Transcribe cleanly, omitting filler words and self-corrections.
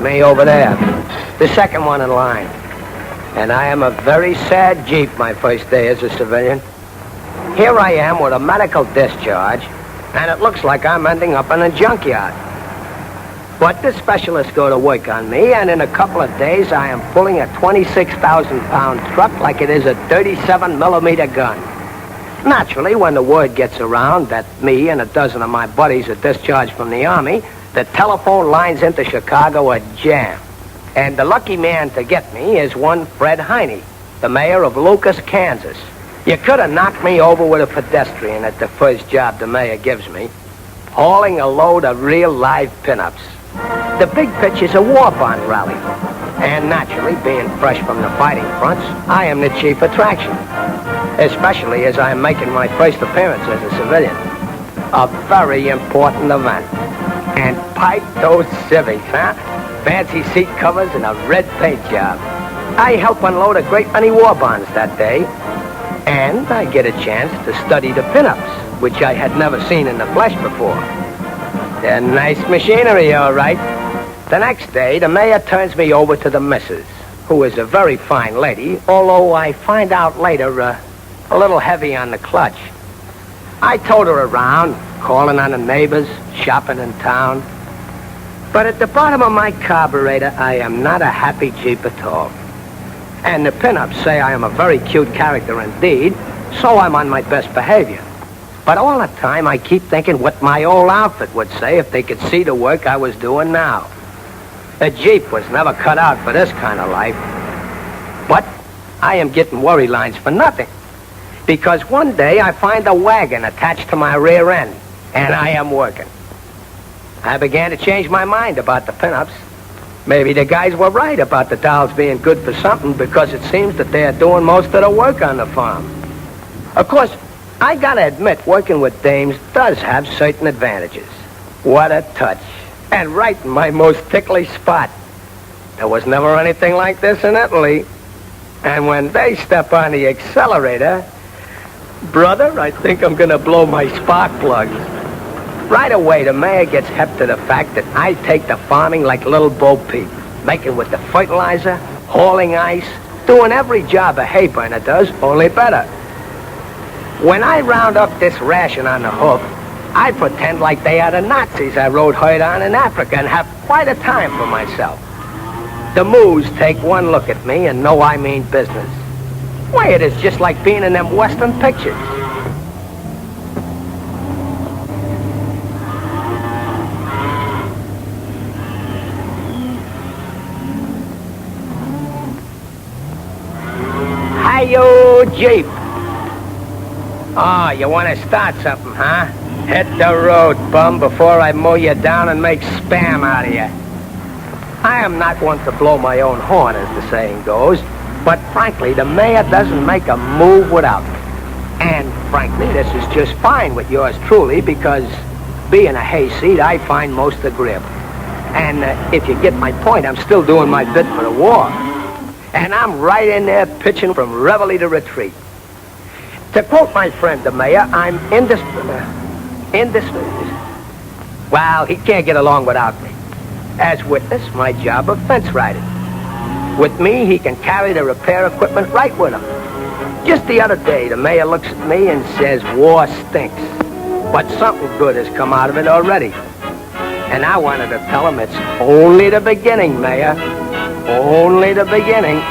me over there, the second one in line. And I am a very sad Jeep my first day as a civilian. Here I am with a medical discharge, and it looks like I'm ending up in a junkyard. But the specialists go to work on me, and in a couple of days I am pulling a 26,000-pound truck like it is a 37-millimeter gun. Naturally, when the word gets around that me and a dozen of my buddies are discharged from the Army, the telephone lines into Chicago are jammed. And the lucky man to get me is one Fred Heine, the mayor of Lucas, Kansas. You could have knocked me over with a pedestrian at the first job the mayor gives me, hauling a load of real live pinups. The big pitch is a war bond rally. And naturally, being fresh from the fighting fronts, I am the chief attraction. Especially as I am making my first appearance as a civilian. A very important event. And pipe those civvies, huh? Fancy seat covers and a red paint job. I help unload a great many war bonds that day. And I get a chance to study the pinups, which I had never seen in the flesh before. They're nice machinery, all right. The next day, the mayor turns me over to the missus, who is a very fine lady, although I find out later a little heavy on the clutch. I towed her around, calling on the neighbors, shopping in town. But at the bottom of my carburetor, I am not a happy Jeep at all. And the pinups say I am a very cute character indeed, so I'm on my best behavior. But all the time, I keep thinking what my old outfit would say if they could see the work I was doing now. A Jeep was never cut out for this kind of life. But I am getting worry lines for nothing. Because one day I find a wagon attached to my rear end, and I am working. I began to change my mind about the pinups. Maybe the guys were right about the dolls being good for something, because it seems that they are doing most of the work on the farm. Of course, I gotta admit, working with dames does have certain advantages. What a touch. And right in my most ticklish spot. There was never anything like this in Italy. And when they step on the accelerator, brother, I think I'm gonna blow my spark plugs. Right away, the mayor gets hep to the fact that I take to farming like little Bo Peep, making with the fertilizer, hauling ice, doing every job a hay burner does, only better. When I round up this ration on the hoof, I pretend like they are the Nazis I rode herd on in Africa and have quite a time for myself. The moos take one look at me and know I mean business. Why, it is just like being in them Western pictures. Hi-yo, Jeep. Oh, you want to start something, huh? Hit the road, bum, before I mow you down and make spam out of you. I am not one to blow my own horn, as the saying goes, but frankly, the mayor doesn't make a move without me. And frankly, this is just fine with yours truly, because being a hayseed, I find most agreeable. And if you get my point, I'm still doing my bit for the war. And I'm right in there pitching from reveille to retreat. To quote my friend the mayor, I'm well, he can't get along without me. As witness, my job of fence riding. With me, he can carry the repair equipment right with him. Just the other day, the mayor looks at me and says, war stinks. But something good has come out of it already. And I wanted to tell him it's only the beginning, Mayor. Only the beginning.